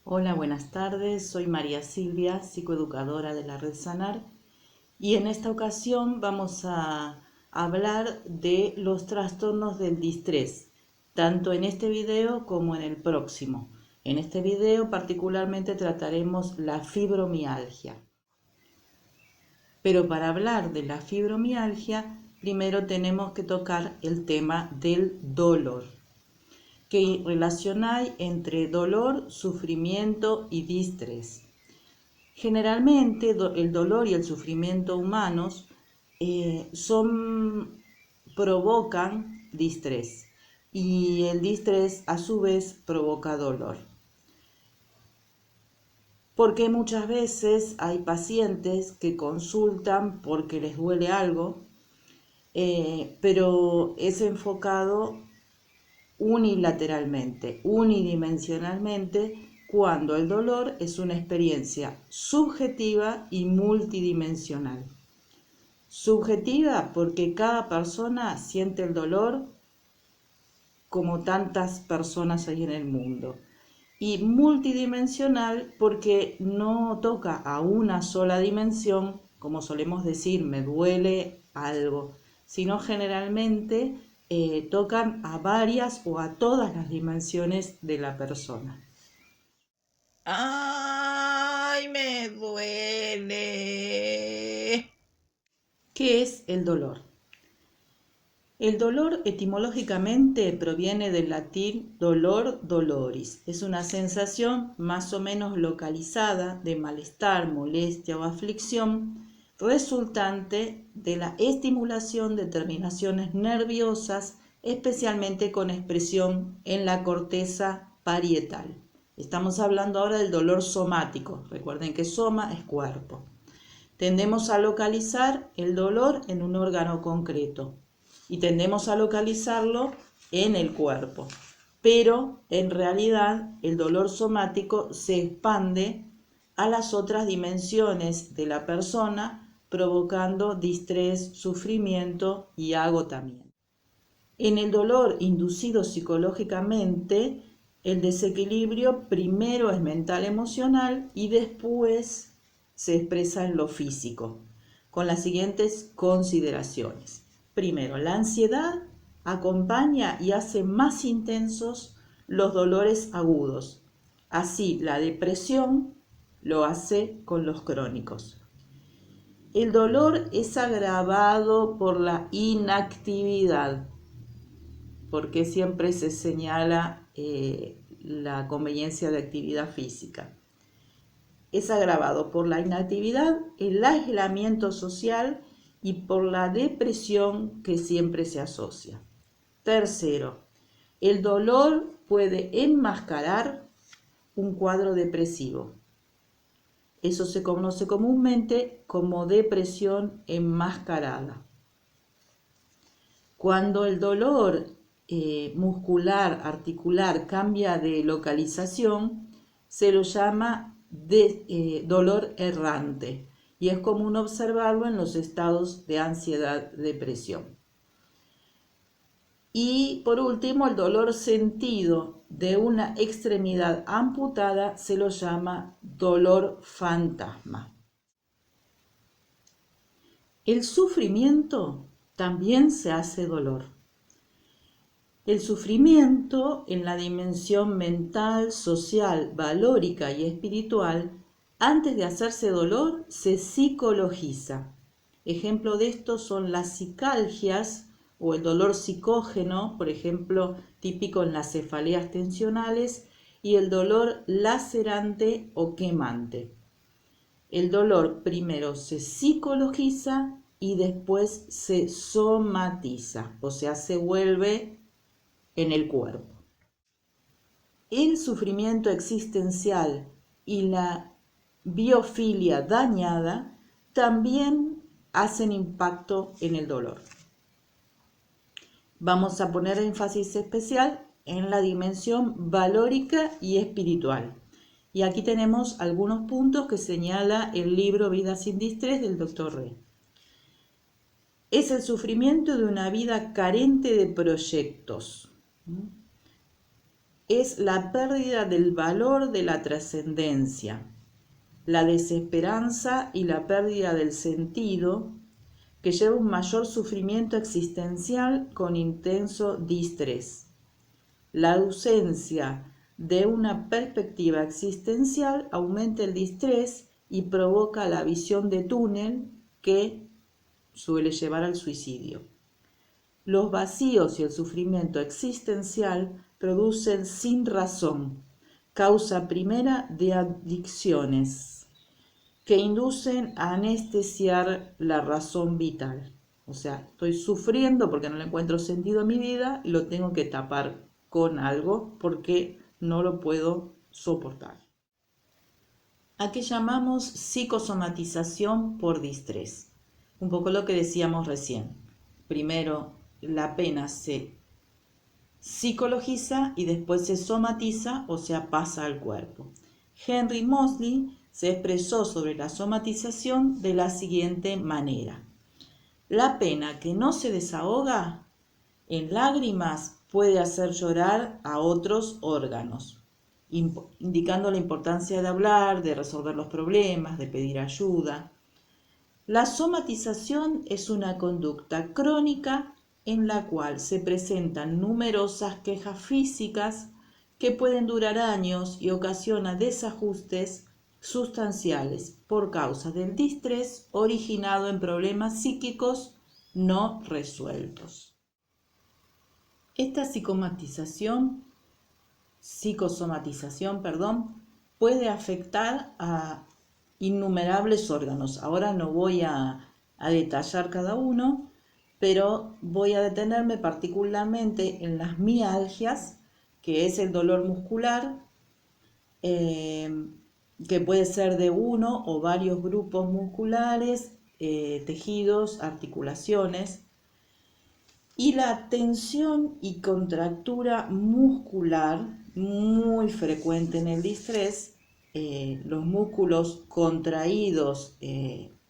Hola, buenas tardes. Soy María Silvia, psicoeducadora de la Red Sanar, y en esta ocasión vamos a hablar de los trastornos del distrés, tanto en este video como en el próximo. En este video particularmente trataremos la fibromialgia. Pero para hablar de la fibromialgia, primero tenemos que tocar el tema del dolor. ¿Qué relación hay entre dolor, sufrimiento y distrés? Generalmente el dolor y el sufrimiento humanos provocan distrés, y el distrés a su vez provoca dolor. Porque muchas veces hay pacientes que consultan porque les duele algo, pero es enfocado unidimensionalmente, cuando el dolor es una experiencia subjetiva y multidimensional. Subjetiva porque cada persona siente el dolor como tantas personas hay en el mundo. Y multidimensional porque no toca a una sola dimensión, como solemos decir, me duele algo, sino generalmente tocan a varias o a todas las dimensiones de la persona. ¡Ay, me duele! ¿Qué es el dolor? El dolor etimológicamente proviene del latín dolor doloris. Es una sensación más o menos localizada de malestar, molestia o aflicción resultante de la estimulación de terminaciones nerviosas, especialmente con expresión en la corteza parietal. Estamos hablando ahora del dolor somático. Recuerden que soma es cuerpo. Tendemos a localizar el dolor en un órgano concreto y tendemos a localizarlo en el cuerpo. Pero en realidad el dolor somático se expande a las otras dimensiones de la persona, provocando distrés, sufrimiento y agotamiento. En el dolor inducido psicológicamente, el desequilibrio primero es mental-emocional y después se expresa en lo físico, con las siguientes consideraciones. Primero, la ansiedad acompaña y hace más intensos los dolores agudos. Así, la depresión lo hace con los crónicos. El dolor es agravado por la inactividad, porque siempre se señala la conveniencia de actividad física. Es agravado por la inactividad, el aislamiento social y por la depresión que siempre se asocia. Tercero, el dolor puede enmascarar un cuadro depresivo. Eso se conoce comúnmente como depresión enmascarada. Cuando el dolor muscular, articular, cambia de localización, se lo llama dolor errante, y es común observarlo en los estados de ansiedad, depresión. Y por último, el dolor sentido de una extremidad amputada se lo llama dolor fantasma. El sufrimiento también se hace dolor. El sufrimiento en la dimensión mental, social, valórica y espiritual, antes de hacerse dolor, se psicologiza. Ejemplo de esto son las cicalgias o el dolor psicógeno, por ejemplo, típico en las cefaleas tensionales, y el dolor lacerante o quemante. El dolor primero se psicologiza y después se somatiza, o sea, se vuelve en el cuerpo. El sufrimiento existencial y la biofilia dañada también hacen impacto en el dolor. Vamos a poner énfasis especial en la dimensión valórica y espiritual. Y aquí tenemos algunos puntos que señala el libro Vida sin Distrés del Dr. Rey. Es el sufrimiento de una vida carente de proyectos. es la pérdida del valor de la trascendencia, la desesperanza y la pérdida del sentido, que lleva un mayor sufrimiento existencial con intenso distrés. La ausencia de una perspectiva existencial aumenta el distrés y provoca la visión de túnel que suele llevar al suicidio. Los vacíos y el sufrimiento existencial producen sin razón, causa primera de adicciones que inducen a anestesiar la razón vital. O sea, estoy sufriendo porque no le encuentro sentido a mi vida y lo tengo que tapar con algo porque no lo puedo soportar. ¿A qué llamamos psicosomatización por distrés? Un poco lo que decíamos recién. Primero, la pena se psicologiza y después se somatiza, o sea, pasa al cuerpo. Henry Moseley se expresó sobre la somatización de la siguiente manera. La pena que no se desahoga en lágrimas puede hacer llorar a otros órganos, indicando la importancia de hablar, de resolver los problemas, de pedir ayuda. La somatización es una conducta crónica en la cual se presentan numerosas quejas físicas que pueden durar años y ocasiona desajustes sustanciales por causa del distrés originado en problemas psíquicos no resueltos. Esta psicosomatización, puede afectar a innumerables órganos. Ahora no voy a detallar cada uno, pero voy a detenerme particularmente en las mialgias, que es el dolor muscular, que puede ser de uno o varios grupos musculares, tejidos, articulaciones, y la tensión y contractura muscular muy frecuente en el distrés, los músculos contraídos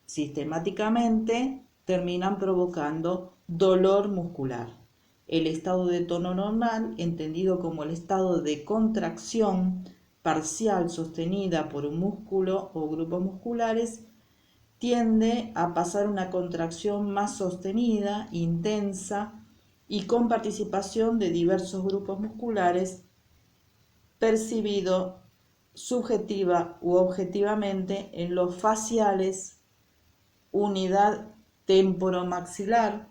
sistemáticamente terminan provocando dolor muscular. El estado de tono normal, entendido como el estado de contracción parcial sostenida por un músculo o grupos musculares, tiende a pasar una contracción más sostenida, intensa y con participación de diversos grupos musculares, percibido subjetiva u objetivamente en los faciales, unidad temporomaxilar,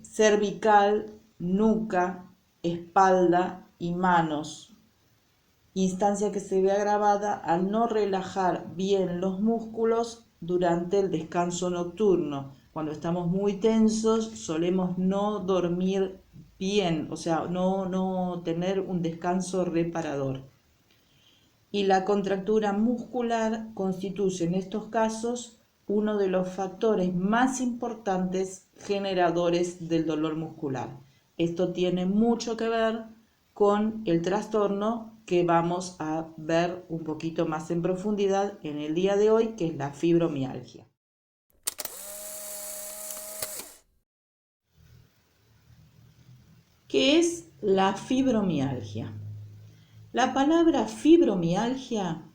cervical, nuca, espalda y manos, instancia que se ve agravada al no relajar bien los músculos durante el descanso nocturno. Cuando estamos muy tensos solemos no dormir bien, o sea, no tener un descanso reparador. Y la contractura muscular constituye en estos casos uno de los factores más importantes generadores del dolor muscular. Esto tiene mucho que ver con el trastorno que vamos a ver un poquito más en profundidad en el día de hoy, que es la fibromialgia. ¿Qué es la fibromialgia? La palabra fibromialgia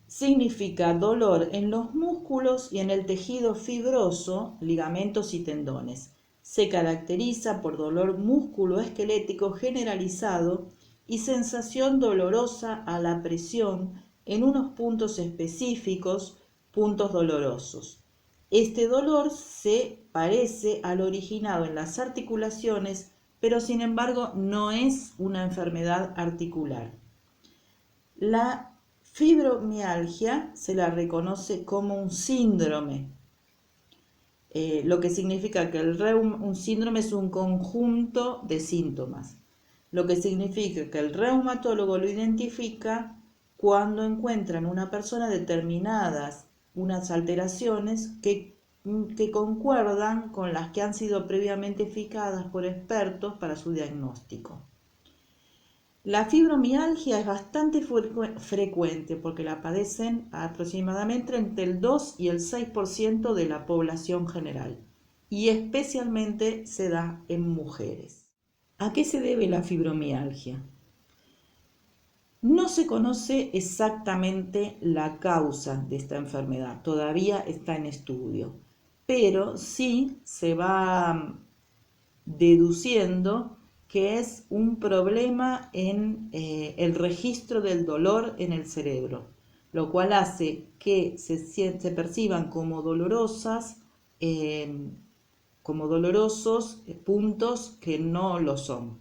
significa dolor en los músculos y en el tejido fibroso, ligamentos y tendones. Se caracteriza por dolor musculoesquelético generalizado y sensación dolorosa a la presión en unos puntos específicos, puntos dolorosos. Este dolor se parece al originado en las articulaciones, pero sin embargo no es una enfermedad articular. La fibromialgia se la reconoce como un síndrome, lo que significa que un síndrome es un conjunto de síntomas, lo que significa que el reumatólogo lo identifica cuando encuentra en una persona determinadas unas alteraciones que concuerdan con las que han sido previamente fijadas por expertos para su diagnóstico. La fibromialgia es bastante frecuente porque la padecen aproximadamente entre el 2 y el 6% de la población general y especialmente se da en mujeres. ¿A qué se debe la fibromialgia? No se conoce exactamente la causa de esta enfermedad, todavía está en estudio, pero sí se va deduciendo que es un problema en el registro del dolor en el cerebro, lo cual hace que se perciban como dolorosos puntos que no lo son.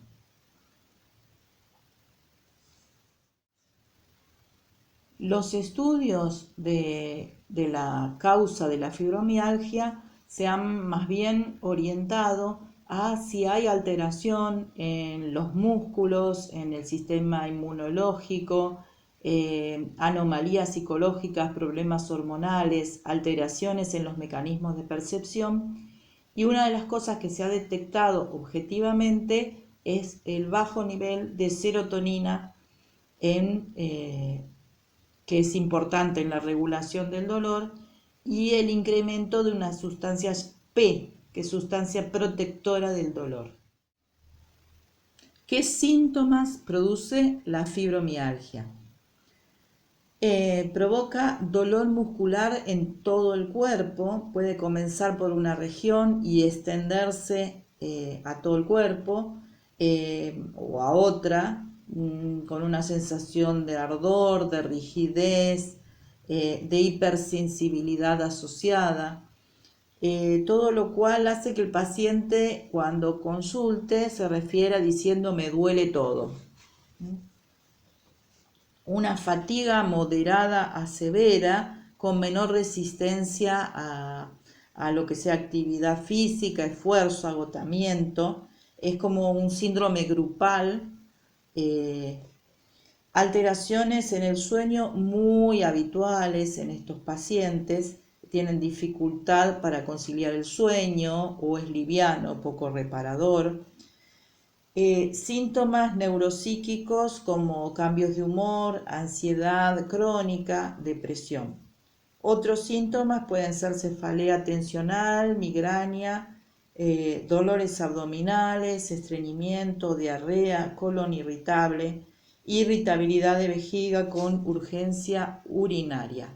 Los estudios de la causa de la fibromialgia se han más bien orientado a si hay alteración en los músculos, en el sistema inmunológico, anomalías psicológicas, problemas hormonales, alteraciones en los mecanismos de percepción. Y una de las cosas que se ha detectado objetivamente es el bajo nivel de serotonina que es importante en la regulación del dolor, y el incremento de una sustancia P, que es sustancia protectora del dolor. ¿Qué síntomas produce la fibromialgia? Provoca dolor muscular en todo el cuerpo, puede comenzar por una región y extenderse a todo el cuerpo o a otra, con una sensación de ardor, de rigidez, de hipersensibilidad asociada, todo lo cual hace que el paciente cuando consulte se refiera diciendo me duele todo. Una fatiga moderada a severa con menor resistencia a lo que sea actividad física, esfuerzo, agotamiento. Es como un síndrome grupal. Alteraciones en el sueño muy habituales en estos pacientes. Tienen dificultad para conciliar el sueño o es liviano, poco reparador. Síntomas neuropsíquicos como cambios de humor, ansiedad crónica, depresión. Otros síntomas pueden ser cefalea tensional, migraña, dolores abdominales, estreñimiento, diarrea, colon irritable, irritabilidad de vejiga con urgencia urinaria.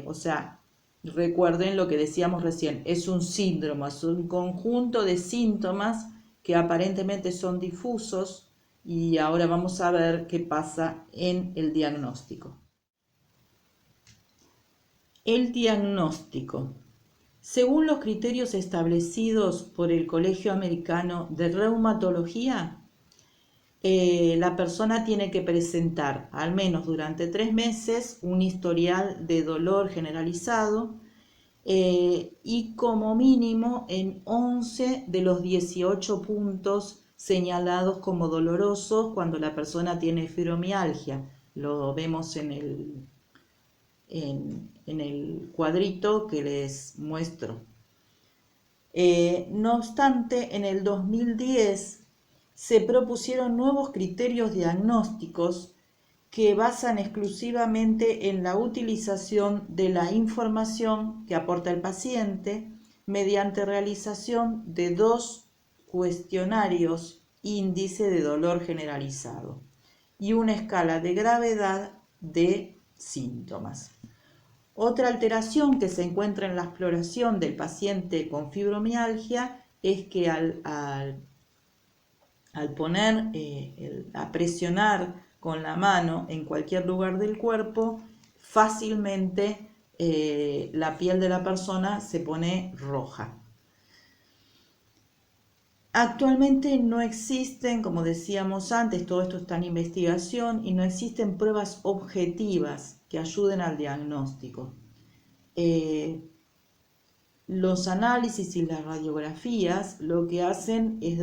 O sea, recuerden lo que decíamos recién, es un síndrome, es un conjunto de síntomas que aparentemente son difusos, y ahora vamos a ver qué pasa en el diagnóstico. El diagnóstico. Según los criterios establecidos por el Colegio Americano de Reumatología, la persona tiene que presentar al menos durante 3 meses un historial de dolor generalizado, y como mínimo en 11 de los 18 puntos señalados como dolorosos cuando la persona tiene fibromialgia. Lo vemos en el cuadrito que les muestro. No obstante, en el 2010 se propusieron nuevos criterios diagnósticos que basan exclusivamente en la utilización de la información que aporta el paciente mediante realización de 2 cuestionarios índice de dolor generalizado y una escala de gravedad de síntomas. Otra alteración que se encuentra en la exploración del paciente con fibromialgia es que al poner, a presionar con la mano en cualquier lugar del cuerpo, fácilmente la piel de la persona se pone roja. Actualmente no existen, como decíamos antes, todo esto está en investigación y no existen pruebas objetivas que ayuden al diagnóstico. Los análisis y las radiografías lo que hacen es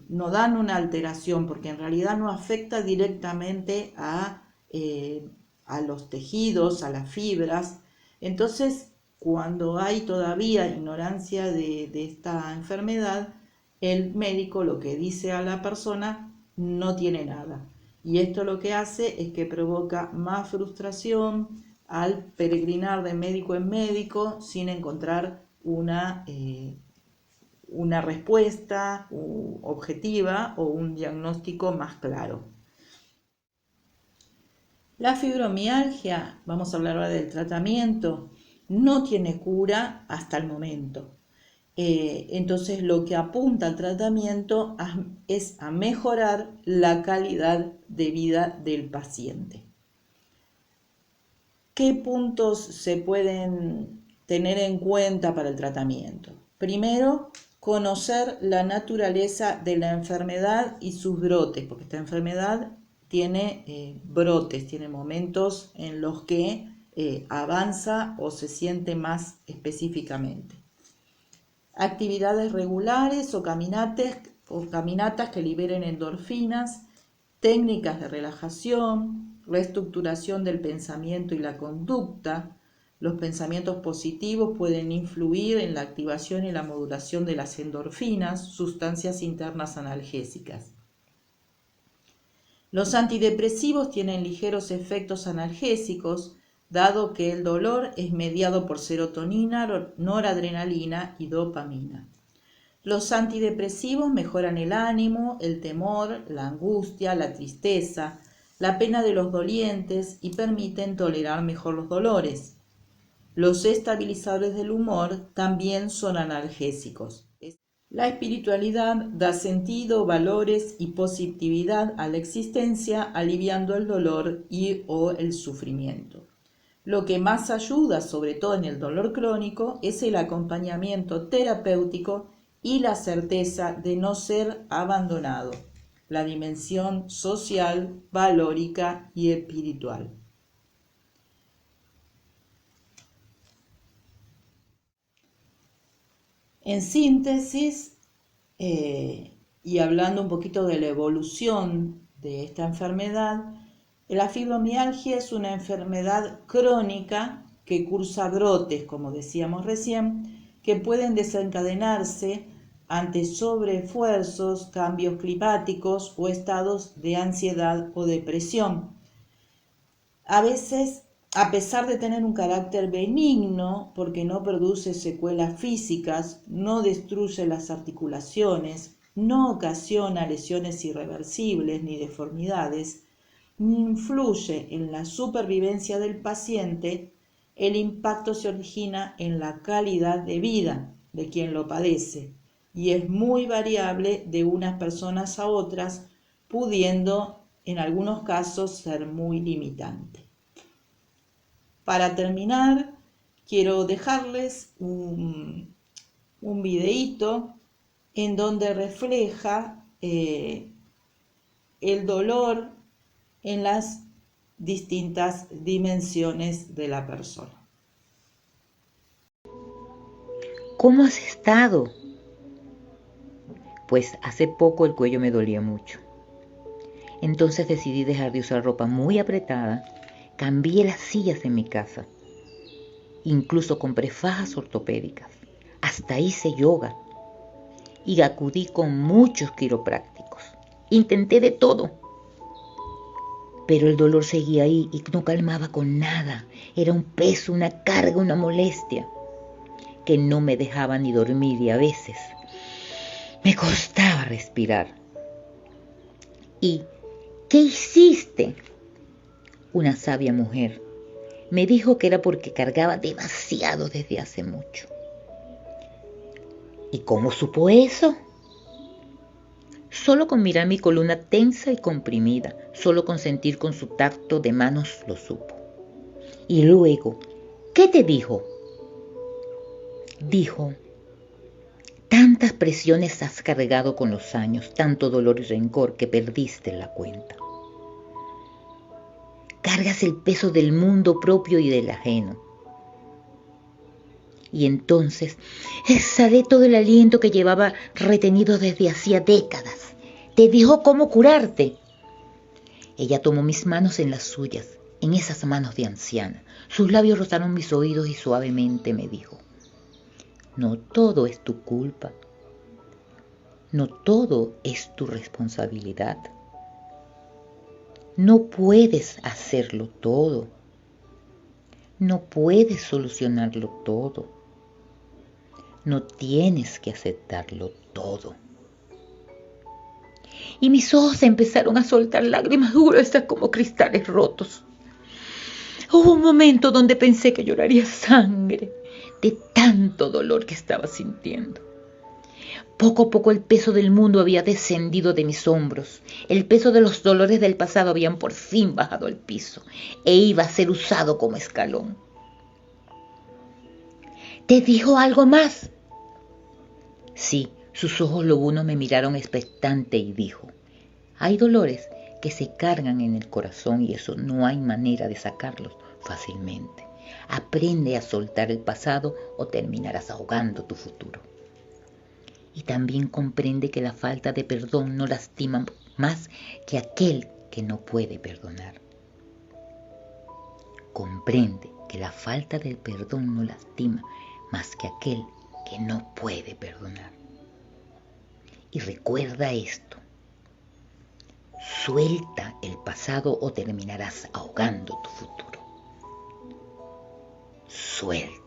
no dan una alteración, porque en realidad no afecta directamente a los tejidos, a las fibras. Entonces, cuando hay todavía ignorancia de esta enfermedad, el médico lo que dice a la persona no tiene nada. Y esto lo que hace es que provoca más frustración al peregrinar de médico en médico sin encontrar una respuesta objetiva o un diagnóstico más claro. La fibromialgia, vamos a hablar ahora del tratamiento, no tiene cura hasta el momento. Entonces lo que apunta al tratamiento es a mejorar la calidad de vida del paciente. ¿Qué puntos se pueden tener en cuenta para el tratamiento? Primero, conocer la naturaleza de la enfermedad y sus brotes, porque esta enfermedad tiene brotes, tiene momentos en los que avanza o se siente más específicamente. Actividades regulares o caminatas que liberen endorfinas, técnicas de relajación, reestructuración del pensamiento y la conducta. Los pensamientos positivos pueden influir en la activación y la modulación de las endorfinas, sustancias internas analgésicas. Los antidepresivos tienen ligeros efectos analgésicos, dado que el dolor es mediado por serotonina, noradrenalina y dopamina. Los antidepresivos mejoran el ánimo, el temor, la angustia, la tristeza, la pena de los dolientes y permiten tolerar mejor los dolores. Los estabilizadores del humor también son analgésicos. La espiritualidad da sentido, valores y positividad a la existencia, aliviando el dolor o el sufrimiento. Lo que más ayuda, sobre todo en el dolor crónico, es el acompañamiento terapéutico y la certeza de no ser abandonado, la dimensión social, valórica y espiritual. En síntesis, y hablando un poquito de la evolución de esta enfermedad, la fibromialgia es una enfermedad crónica que cursa brotes, como decíamos recién, que pueden desencadenarse ante sobreesfuerzos, cambios climáticos o estados de ansiedad o depresión. A veces, a pesar de tener un carácter benigno, porque no produce secuelas físicas, no destruye las articulaciones, no ocasiona lesiones irreversibles ni deformidades, ni influye en la supervivencia del paciente, el impacto se origina en la calidad de vida de quien lo padece y es muy variable de unas personas a otras, pudiendo en algunos casos ser muy limitante. Para terminar, quiero dejarles un videíto en donde refleja el dolor en las distintas dimensiones de la persona. ¿Cómo has estado? Pues hace poco el cuello me dolía mucho. Entonces decidí dejar de usar ropa muy apretada, cambié las sillas en mi casa, incluso compré fajas ortopédicas, hasta hice yoga y acudí con muchos quiroprácticos. Intenté de todo, pero el dolor seguía ahí y no calmaba con nada. Era un peso, una carga, una molestia que no me dejaba ni dormir y a veces me costaba respirar. ¿Y qué hiciste? Una sabia mujer me dijo que era porque cargaba demasiado desde hace mucho. ¿Y cómo supo eso? Solo con mirar mi columna tensa y comprimida, solo con sentir con su tacto de manos lo supo. Y luego, ¿qué te dijo? Dijo, tantas presiones has cargado con los años, tanto dolor y rencor que perdiste la cuenta. Cargas el peso del mundo propio y del ajeno. Y entonces exhalé todo el aliento que llevaba retenido desde hacía décadas. Te dijo cómo curarte. Ella tomó mis manos en las suyas, en esas manos de anciana. Sus labios rozaron mis oídos y suavemente me dijo, no todo es tu culpa. No todo es tu responsabilidad. No puedes hacerlo todo. No puedes solucionarlo todo. No tienes que aceptarlo todo. Y mis ojos empezaron a soltar lágrimas gruesas como cristales rotos. Hubo un momento donde pensé que lloraría sangre de tanto dolor que estaba sintiendo. Poco a poco el peso del mundo había descendido de mis hombros. El peso de los dolores del pasado habían por fin bajado al piso e iba a ser usado como escalón. ¿Te dijo algo más? Sí, sus ojos lobunos me miraron expectante y dijo: hay dolores que se cargan en el corazón y eso no hay manera de sacarlos fácilmente. Aprende a soltar el pasado o terminarás ahogando tu futuro. Y también comprende que la falta de perdón no lastima más que aquel que no puede perdonar. Comprende que la falta del perdón no lastima más que aquel que no puede perdonar. Y recuerda esto: suelta el pasado o terminarás ahogando tu futuro. Suelta.